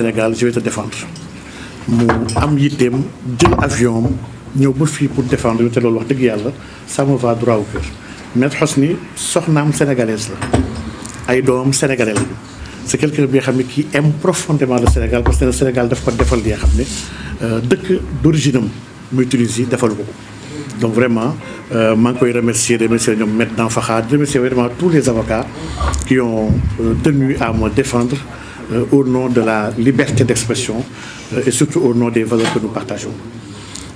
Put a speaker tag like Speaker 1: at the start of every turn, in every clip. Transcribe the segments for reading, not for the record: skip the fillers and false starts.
Speaker 1: Sénégal, je vais te défendre mu am yitteem jël avion ñëw ba fii pour défendre te loolu wax dëgg yàlla ça me va droit au cœur. Maître Hosni soxnaam sénégalaise la ay doomam sénégalais lañu c'est quelqu'un bi nga xam ne qui aime profondément le Sénégal parce que le Sénégal daf ko defal li nga xam ne dëkk d'origine am muy Tunisie defalu ko. Donc vraiment maa ngi koy remercier ñoom Maître Danfakha di remercier vraiment tous les avocats qui ont tenu à me défendre au nom de la liberté d'expression et surtout au nom des valeurs que nous partageons.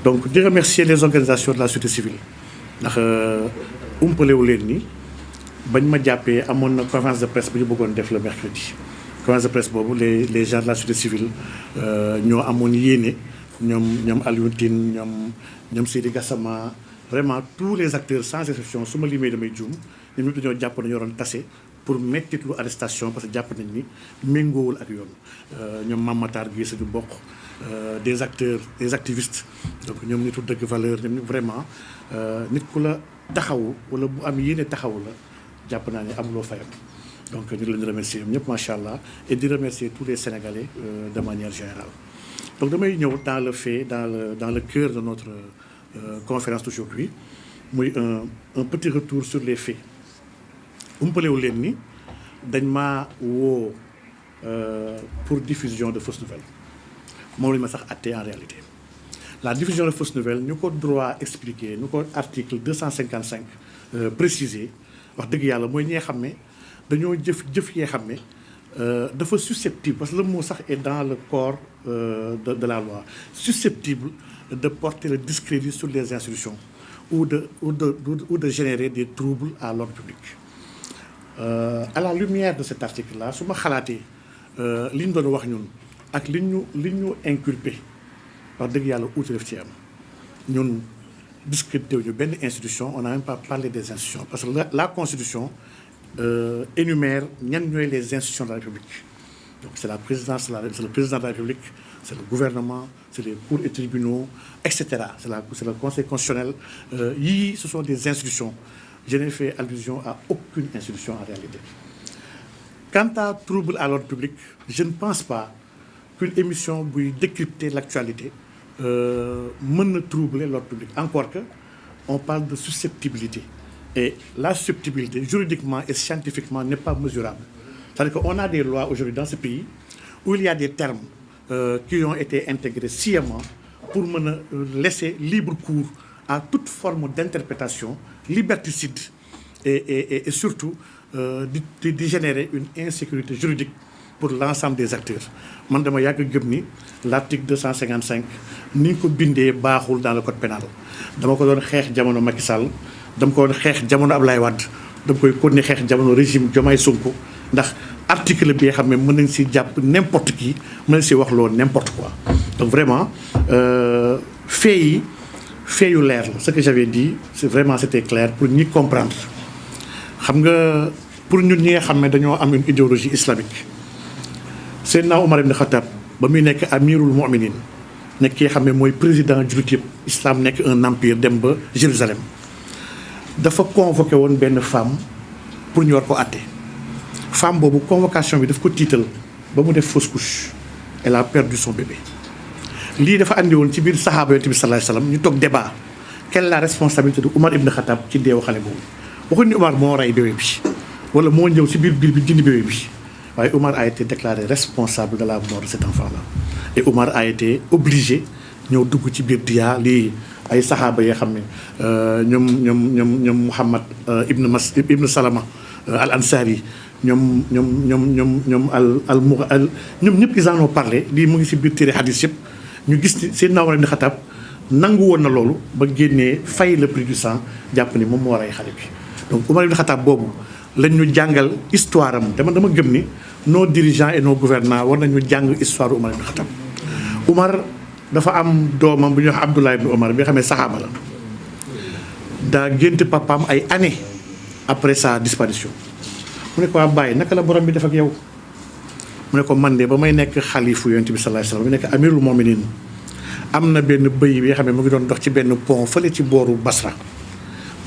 Speaker 1: Donc di remercier les organisations de la société civile ndax umpalewu leen ni bañ ma jàppee amoon na conférence de presse bu ñu bëggoon def le mercredi. Conférence de presse boobu les gens de la société civile ñoo amoon yéene ñoom Alioune Tine ñoom Seydi Gassama vraiment tous les acteurs sans exception su ma limee damay juum ñoom ñëpp dañoo jàpp nañu waroon tase pour mettitlu arrestation parce que jàpp nañ ni méngoowul ak yoon ñoom Mame Matar Guèye sañu bokk des acteurs des activistes donc ñoom nitu dëgg valeur ñoom vraiment nit ku la taxawu wala bu am yéene taxawu la jàpp naa ne amuloo fayam donc ñu leen di remercier ñoom ñëpp macha allah et di remercier tous les Sénégalais de manière générale. Donc damay ñëw dans le fait dans le cœur de notre conférence d'aujourd'hui muy un petit retour sur les faits. umpalewu leen ni dañ maa woo pour diffusion de fausses nouvelles moom la ñu ma sax àttee en réalité la diffusion de fausses nouvelles ñu ko droit expliqué ñu ko article 255 précisé wax dëgg yàlla mooy ñi nga xam ne dañoo jëf yee xam ne dafa susceptible parce que le mot sax est dans le corps de la loi susceptible de porter le discrédit sur les institutions ou de générer des troubles à l'ordre public. À la lumière de cet article-là su ma xalaatee li ñu doon wax ñun ak li ñu inculpé wax dëgg yàlla uute def ci am ñun discrédité wuñu benn institution on n'a même pas parlé des institutions parce que la constitution énumère ñan ñooy les institutions de la République. Donc c'est la présidence c'est le président de la République c'est le gouvernement c'est les cours et tribunaux etc. c'est le conseil constitutionnel yii ce sont des institutions. Je n'ai fait allusion à aucune institution en réalité. Quant à trouble à l'ordre public, je ne pense pas qu'une émission buy décrypter l'actualité mën na troubler l'ordre public. Encore que on parle de susceptibilité. Et la susceptibilité, juridiquement et scientifiquement, n'est pas mesurable. C'est-à-dire qu'on a des lois aujourd'hui dans ce pays où il y a des termes qui ont été intégrés sciemment pour mën a laisser libre cours à toute forme d'interprétation liberticide et surtout de générer une insécurité juridique pour l'ensemble des acteurs. Man dama yàgg gëm ni l'article 255 ni ñu ko bindee baaxul dans le code pénal dama ko doon xeex jamono Macky Sall dama ko doon xeex jamono Abdoulaye Wade dama koy continuer xeex jamono régime Diomaye Sonko ndax article bi nga xam ne mën nañ si jàpp n'importe qui mën nañ si wax loolu n'importe quoi. Donc vraiment fait yu leer la ce que j'avais dit c'est vraiment c'était clair pour ñi comprendre xam nga pour ñun ñi nga xam ne dañoo am une idéologie islamique Seydina Omar ibn Khattab ba muy nekk amirul mu'minin nekk ki nga xam ne mooy président jullit yëpp islam nekk un empire dem ba Jérusalem dafa convoqué woon benn femme pour ñu war ko àtte femme boobu convocation bi daf ko tiital ba mu def fausse couche elle a perdu son bébé. lii dafa andi woon ci biir saxaaba yonent bi sallallahu alayhi wasallam ñu toog débat quelle est la responsabilité de Omar ibn Khattab ci deewu xale boobu waxuñ ni Omar moo rey bébé bi wala moo ñëw ci biir bi dindi bébé bi waaye Omar a été déclaré responsable de la mort de cet enfant là et Omar a été obligé ñëw dugg ci biir diya lii ay saxaaba yoo xam ne ñoom Muhammad ibn Salama al Ansari ñoom ñëpp ils en ont parlé lii mu ngi ci biir téere hadis yëpp. ñu gis ni Seydina Omar ibn Khattab nangu woon na loolu ba génnee fay le prix du sang jàpp ni moom moo rey xale bi donc Omar ibn Khattab boobu lañ ñu jàngal histoire am dama gëm ni nos dirigeants et nos gouvernants war nañu jàng histoire Omar ibn Khattab. Omar dafa am doomam bu ñuy wax Abdullah ibn Omar bi nga xam ne saxaaba la daa gént papaam ay années après sa disparition mu ne ko waa bàyyi naka la borom bi def ak yow. mu ne ko man de ba may nekk xalifu yonent bi sallallahu alayhi wasallam mu nekk amirul mu'minin am na benn bëy bi nga xam ne mu ngi doon dox ci benn pont fële ci booru Basra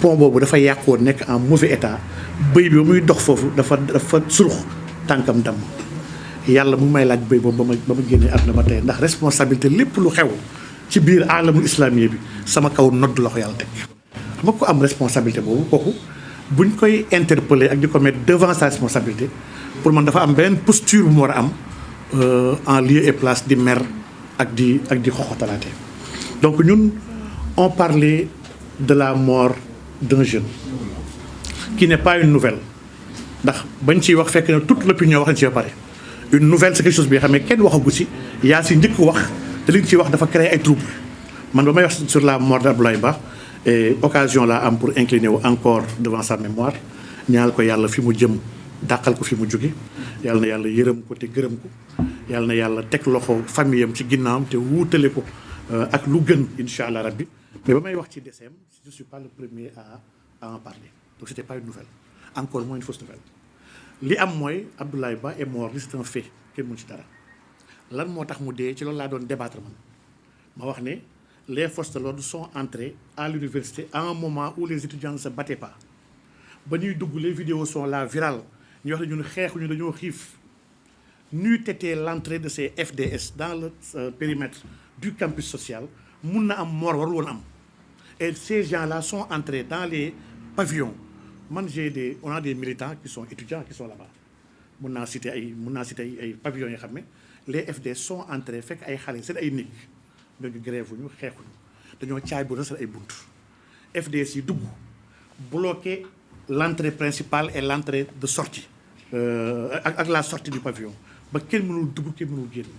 Speaker 1: pont boobu dafa yàqoon nekk en mauvais état bëy bi ba muy dox foofu dafa surux tànkam damm yàlla mu may laaj béy boobu ba ma génnee àdduna ba tey ndax responsabilité lépp lu xew ci biir alamul islamiye bi sama kaw nodd la ko yàlla teg. xam nga ko am responsabilité boobu kooku buñ koy interpeller ak di ko mettre devant sa responsabilité pour man dafa am benn posture bu mu war a am en lieu et place di mer ak di xoxotalaate. donc ñun on parlait de la mort d'un jeune qui n'est pas une nouvelle ndax bañ ciy wax fekk na toute l'opinion wax nañ ci ba pare. une nouvelle c'est quelque chose bi nga xam ne kenn waxagu si yaa si njëkk wax te li nga ciy wax dafa créer ay troubles man ba may wax sur la mort d'Abdoulaye Ba et occasion la am pour incliner wu encore devant sa mémoire ñaal ko yàlla fi mu jëm dàqal ko fi mu jóge yàlla na yàlla yërëm ko te gërëm ko yàlla na yàlla teg loxo famille am ci ginnaawam te wuutale ko ak lu gën incha allah rabbi. mais ba may wax ci décembre je suis pas le premier à en parler donc c'était pas une nouvelle encore moins une fausse nouvelle. li am mooy Abdoulaye Ba est mort c'est un fait kenn mënu ci dara lan moo tax mu dee ci loolu laa doon débattre man ma wax ne les forces de l'ordre sont entrées à l'université à un moment où les étudiants ne se battaient pas ba ñuy dugg les vidéos sont là virales ñu wax ne ñun xeexuñu dañoo xiif n'eût été l'entrée de ces FDS dans le périmètre du campus social mun na am mort warul woon am et ces gens-là sont entrés dans les pavillons. man on a des militants qui sont étudiants qui sont là-bas mun naa citer ay pavillons yoo xam ne les FD sont entrés fekk ay xale seen ay néeg ñooñu grève ñu xeexuñu dañoo caay bu resal ay bunt FDS yi dugg bloquer l'entrée principale et l'entrée de sortie ak la sortie du pavillon ba kenn mënul dugg kenn mënul génn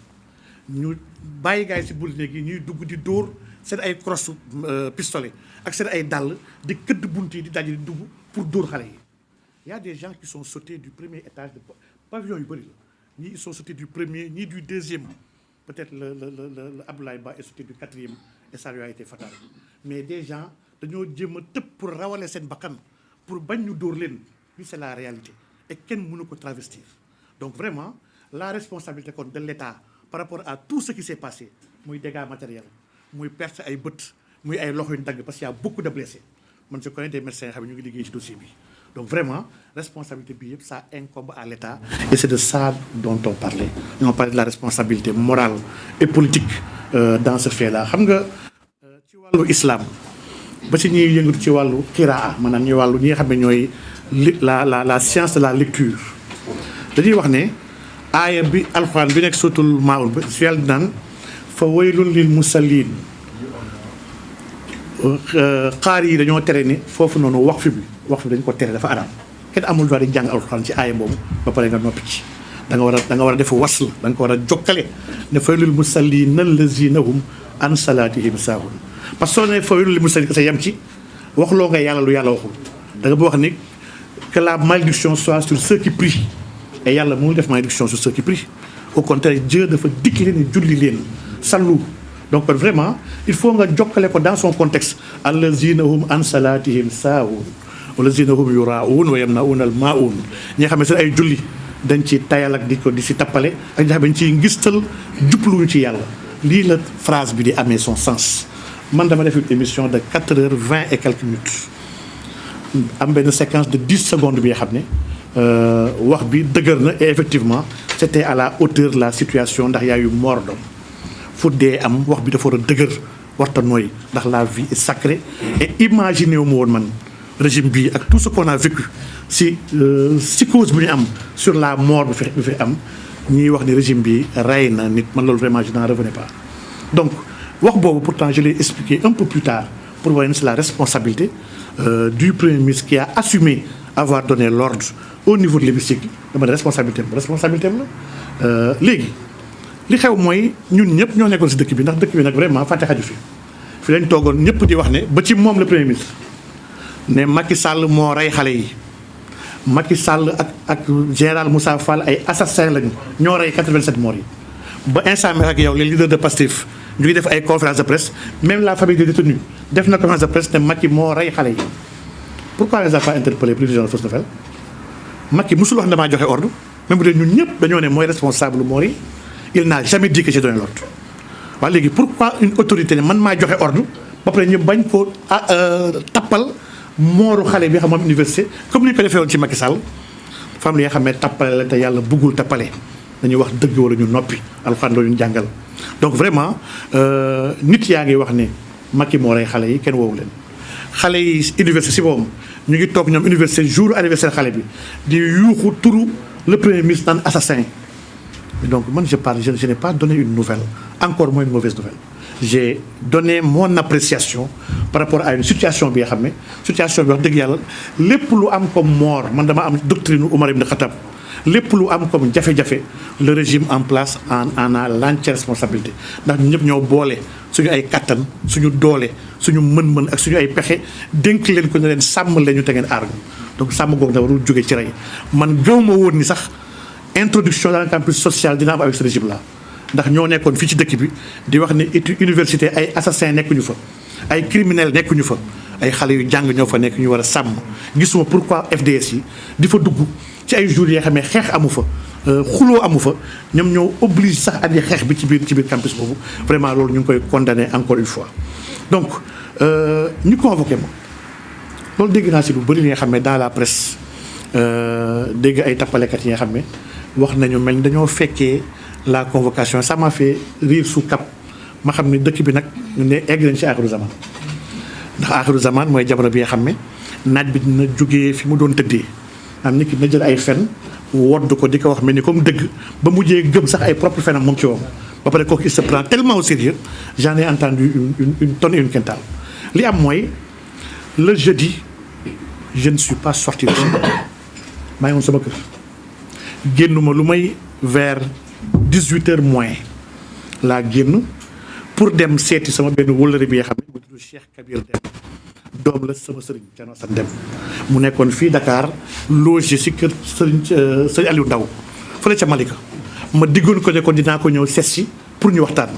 Speaker 1: ñu bàyyi gars yi si bunt néeg yi ñuy dugg di dóor seen ay crosse pistolet ak seen ay dàll di këdd bunt yi di daj di dugg pour dóor xale yi. Il y a des gens qui sont sautés du premier étage de pavillon yu bëri la ñii ils sont sautés du premier ñii du deuxième peut-être le Abdoulaye Ba est sauté du quatrième et ça lui a été fatal mais des gens dañoo jéem a tëb pour rawale seen bakkan pour bañ ñu dóor leen li c'est la réalité et kenn mënu ko travestir donc vraiment la responsabilité kon de l'État par rapport à tout ce qui s'est passé muy dégâts matériels muy perte ay bët muy ay loxo yu dagg parce qu'il y a beaucoup de blessés man je connais des médecins yoo xam ne ñu ngi liggéey ci dossier bi donc vraiment responsabilité bi yëpp ça incombe à l'État et c'est de ça dont on parlait on parlait de la responsabilité morale et politique dans ce fait là xam nga ci wàllu islam ba ci ñuy yëngatu ci wàllu qiraa maanaam ñi wàllu ñi nga xam ne ñooy la science de la lecture dañuy wax ne aaya bi alxuraan bi nekk suuratul Maa'un ba si yàlla naan fa waylun lil musalliin xaar yi dañoo tere ni foofu noonu wax fi dañ ko tere dafa araam kenn amul droit di jàng alxuraan ci aaya boobu ba pare nga noppi ci da nga war a def wasl da nga ko war a jokkale ne fa waylul musalliina allaziina hum an salaatihim saahun parce que soo ne fa waylul lil musalliin sa yem ci waxloo nga yàlla lu yàlla waxul da nga ba wax ni que la malédiction soit sur ceux qui prient et yàlla mënul def malédiction sur ceux qui prient au contraire Dieu dafa digle ne julli leen sallu donc vraiment il faut nga jokkale ko dans son contexte allazina hum an salatihim saahun wallazina hum yuraun wa yamnauna al maun ñi nga xam ne seen ay julli dañ ci tayal ak di si tappale ak ñi nga xam ne dañ ciy ngistal jubluñu ci yàlla lii la phrase bi di amee son sens man dama def une émission de 4h20 et quelques minutes am benn séquence de 10 secondes bi nga xam ne wax bi dëgër na et effectivement c'était à la hauteur de la situation ndax y a eu mort d'homme fu dee am wax bi dafa war a dëgër warta nooy ndax la vie est sacrée et imaginez wu ma woon man régime bi ak tout ce qu'on a vécu si psychose bu ñu am sur la mort bi fi am ñuy wax ni régime bi rey na nit man loolu vraiment je n'en revenais pas donc wax boobu pourtant je l'ai expliqué un peu plus tard pour voir c'est la responsabilité du premier ministre qui a assumé avoir donné l'ordre au niveau de l'hémicycle dama ne responsabilité am la léegi li xew mooy ñun ñëpp ñoo nekkoon si dëkk bi ndax dëkk bi nag vraiment fàtte xaju fi lañ toogoon ñëpp di wax ne ba ci moom le premier ministre ne Macky Sall moo rey xale yi Macky Sall ak général Moussa Fall ay assassins lañu ñoo rey 87 morts yi ba instant bi ak yow les leaders de Pastef ñu ngi def ay conférence de presse même la famille des détenus def na conférence de presse ne Macky moo rey xale yi pourquoi les a pas interpellé plus de fausse nouvelle Macky musul wax ne damaa joxe ordre même bu dee ñun ñëpp dañoo ne mooy responsable morts yi il n'a jamais dit que j'ai donné l'ordre waaye léegi pourquoi une autorité ne man maa joxe ordre ba pare ñu bañ ko tappal mooru xale bi xam moom université comme ni ñu ko defee woon ci Macky Sall femme yi nga xam ne tappale la te yàlla bëggul tappale dañuy wax dëgg wala ñu noppi alxuraan loolu ñu jàngal. donc vraiment nit yaa ngi wax ne Macky moo rey xale yi kenn woowu leen xale yi université si boobu ñu ngi toog ñoom université jour anniversaire xale bi di yuuxu turu le premier ministre naan assassin. donc man je n'ai pas donné une nouvelle, encore moins une mauvaise nouvelle. J'ai donné mon appréciation par rapport à une situation bi nga xam ne situation bi wax dëgg yàlla lépp lu am comme mort man dama am doctrine Oumar Ibn Khattab lépp lu am comme jafe-jafe le régime en place en a l'entière responsabilité ndax ñun ñëpp ñoo boole suñu ay kattan suñu doole suñu mën-mën ak suñu ay pexe dénk leen ko ne leen sàmm leen ñu te ngeen aar ñu donc sàmm googu da warul jóge ci rey man gëw ma woon ni sax introduction dans le campus social dina am avec ce régime là ndax ñoo nekkoon fii ci dëkk bi di wax ne université ay assassins nekkuñu fa ay criminels nekkuñu fa ay xale yu jàng ñoo fa nekk ñu war a sàmm gisuma pourquoi FDS yi di fa dugg ci ay jours yoo xam ne xeex amu fa xuloo amu fa ñoom ñoo obligé sax andi xeex bi ci biir campus boobu vraiment loolu ñu ngi koy condamné encore une fois. donc ñu convoqué ma loolu dégg naa si lu bëri li nga xam ne dans la presse dégg ay tappalekat yi nga xam ne wax nañu mel ni dañoo fekkee la convocation ça m'a fait rire sous cap ma xam ne dëkk bi nag ñu ne egg nañ ci aaxiru zaman ndax aaxiru zaman mooy jamono bi nga xam ne naaj bi dina jógee fi mu doon tëddee am nit ki dina jël ay fen wodd ko di ko wax mel ni comme dëgg ba mujjee gëm sax ay propre fenam moom ci woom ba pare kooku il se prend tellement au sérieux j'en ai entendu une tonne et une quintale li am mooy le jeudi je ne suis pas sorti de chez moi maa ngi woon sama kër génnuma lu may vers 18h moins laa génn pour dem seeti sama benn wëllëre bi nga xam ne mu tudd Cheikh Kabir Dem doom la sama sëriñ Thierno Assane Dem mu nekkoon fii Dakar logé si kër sëriñ Aliou Ndaw fële ca Malika ma diggoon ko ne ko dinaa ko ñëw seet si pour ñu waxtaan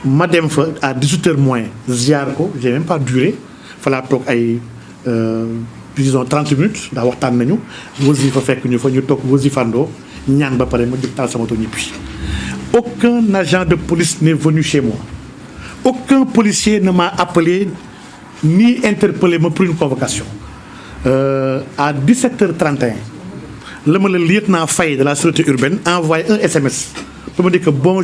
Speaker 1: ma dem fa à 18h moins ziar ko j'ai même pas duré fa laa toog ay disons 30 minutes ndax waxtaan nañu wasifa fekk ñu fa ñu toog wasifandoo ñaan ba pare ma jóg taal sama moto ñibbi. Aucun agent de police n'est venu chez moi aucun policier ne m'a appelé ni interpellé ma pour une convocation à 17h31 la ma le lieutenant Faye de la sûreté urbaine envoyé un SMS pour me dire que bonjour